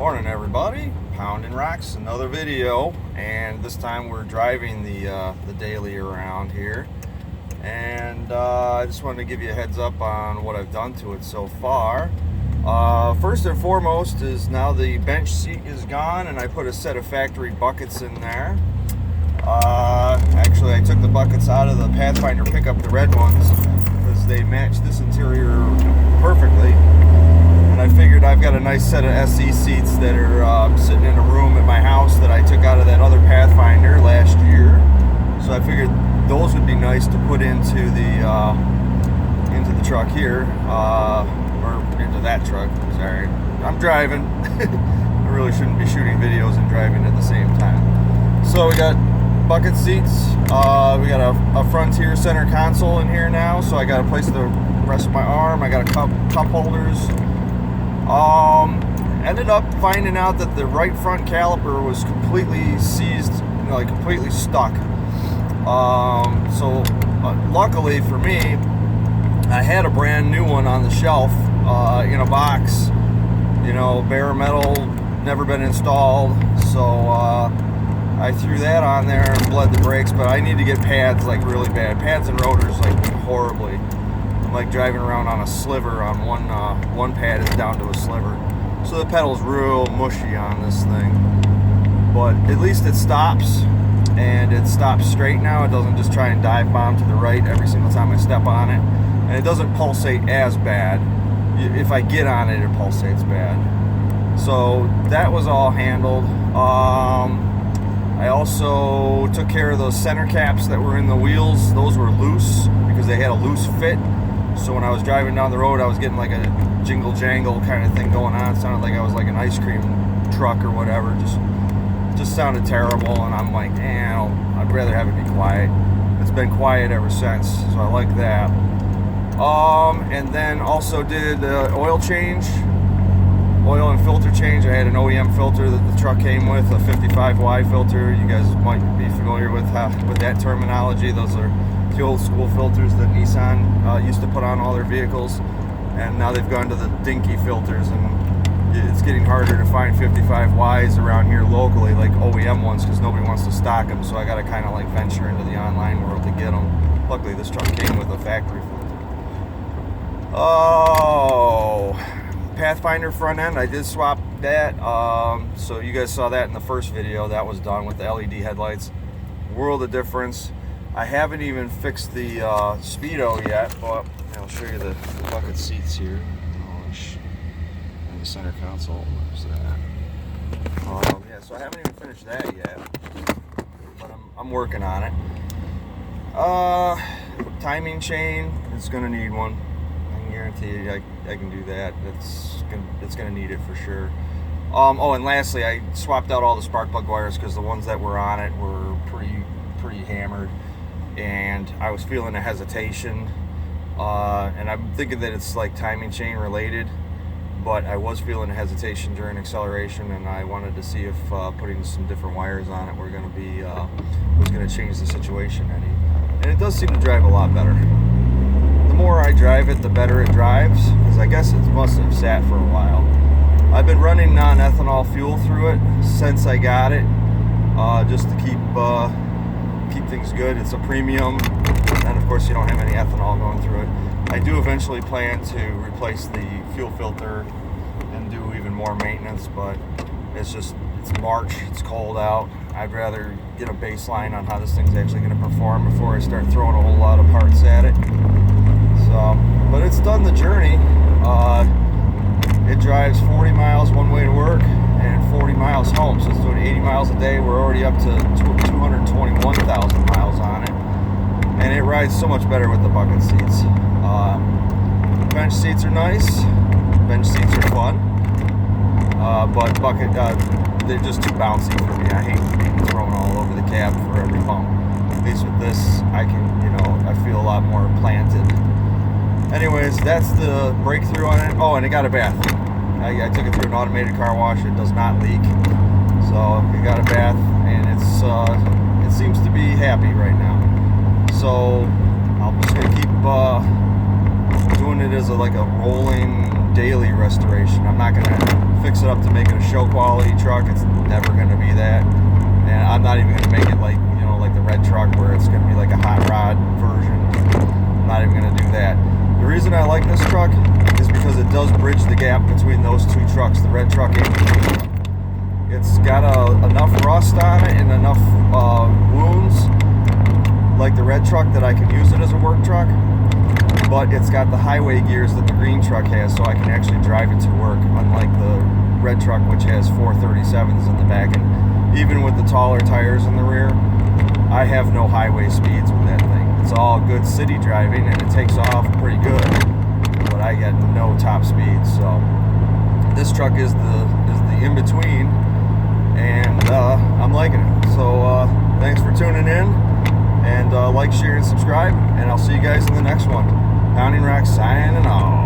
Morning everybody, Pounding Rocks, another video, and this time we're driving the daily around here, and I just wanted to give you a heads up on what I've done to it so far. First and foremost is now the bench seat is gone and I put a set of factory buckets in there. Actually I took the buckets out of the Pathfinder pickup, the red ones, because they match this interior perfectly. And I figured I've got a nice set of SE seats that are sitting in a room at my house that I took out of that other Pathfinder last year. So I figured those would be nice to put into the truck here, or into that truck. Sorry, I'm driving. I really shouldn't be shooting videos and driving at the same time. So we got bucket seats. We got a Frontier center console in here now, so I got a place to rest my arm. I got a cup holders. Ended up finding out that the right front caliper was completely seized, like completely stuck. So luckily for me, I had a brand new one on the shelf in a box, bare metal, never been installed. So I threw that on there and bled the brakes, but I need to get pads like really bad. Pads and rotors like horribly. I'm like driving around on a sliver on one pad is down to a sliver. So the pedal's real mushy on this thing. But at least it stops, and it stops straight now. It doesn't just try and dive bomb to the right every single time I step on it. And it doesn't pulsate as bad. If I get on it, it pulsates bad. So that was all handled. I also took care of those center caps that were in the wheels. Those were loose because they had a loose fit. So when I was driving down the road, I was getting like a jingle jangle kind of thing going on. It sounded like I was like an ice cream truck or whatever. Just sounded terrible, and I'm like, I'd rather have it be quiet. It's been quiet ever since, so I like that. And then also did oil change, oil and filter change. I had an OEM filter that the truck came with, a 55Y filter. You guys might be familiar with that terminology. Those are the old school filters that Nissan used to put on all their vehicles, and now they've gone to the dinky filters, and it's getting harder to find 55Ys around here locally, like OEM ones, because nobody wants to stock them. So I got to kind of like venture into the online world to get them. Luckily this truck came with a factory filter. Pathfinder front end, I did swap that. So you guys saw that in the first video. That was done with the LED headlights. World of difference. I haven't even fixed the speedo yet, but I'll show you the bucket seats here. And the center console. There's that. Yeah, so I haven't even finished that yet, but I'm working on it. Timing chain, it's gonna need one. I can guarantee you I can do that. It's gonna need it for sure. And lastly, I swapped out all the spark plug wires because the ones that were on it were pretty hammered, and I was feeling a hesitation, and I'm thinking that it's like timing chain related, but I was feeling a hesitation during acceleration, and I wanted to see if putting some different wires on it was gonna change the situation any. And it does seem to drive a lot better. The more I drive it, the better it drives, because I guess it must have sat for a while. I've been running non-ethanol fuel through it since I got it, just to keep things good. It's a premium, and of course you don't have any ethanol going through it. I do eventually plan to replace the fuel filter and do even more maintenance, but it's March, it's cold out. I'd rather get a baseline on how this thing's actually going to perform before I start throwing a whole lot of parts at it. So, but it's done the journey. It drives 40 miles one way to work and 40 miles home, so it's doing 80 miles a day. We're already up to 221,000 miles on it, and it rides so much better with the bucket seats. Bench seats are nice. Bench seats are fun, but bucket they're just too bouncy for me. I hate being thrown all over the cab for every bump. At least with this, I can, I feel a lot more planted. Anyways, that's the breakthrough on it. Oh, and it got a bath. I took it through an automated car wash. It does not leak. So it got a bath, and it seems to be happy right now. So I'm just gonna keep doing it as like a rolling daily restoration. I'm not gonna fix it up to make it a show quality truck. It's never gonna be that, and I'm not even gonna make it like, you know, like the red truck where it's gonna be like a hot rod version. I'm not even gonna do that. The reason I like this truck is because it does bridge the gap between those two trucks, the red truck and the green truck. It's got enough rust on it and enough wounds, like the red truck, that I can use it as a work truck. But it's got the highway gears that the green truck has, so I can actually drive it to work, unlike the red truck, which has 437s in the back. And even with the taller tires in the rear, I have no highway speeds with that thing. It's all good city driving, and it takes off pretty good, but I get no top speed. So this truck is the in-between, and I'm liking it. So thanks for tuning in, and like, share, and subscribe, and I'll see you guys in the next one. Pounding Rock signing off.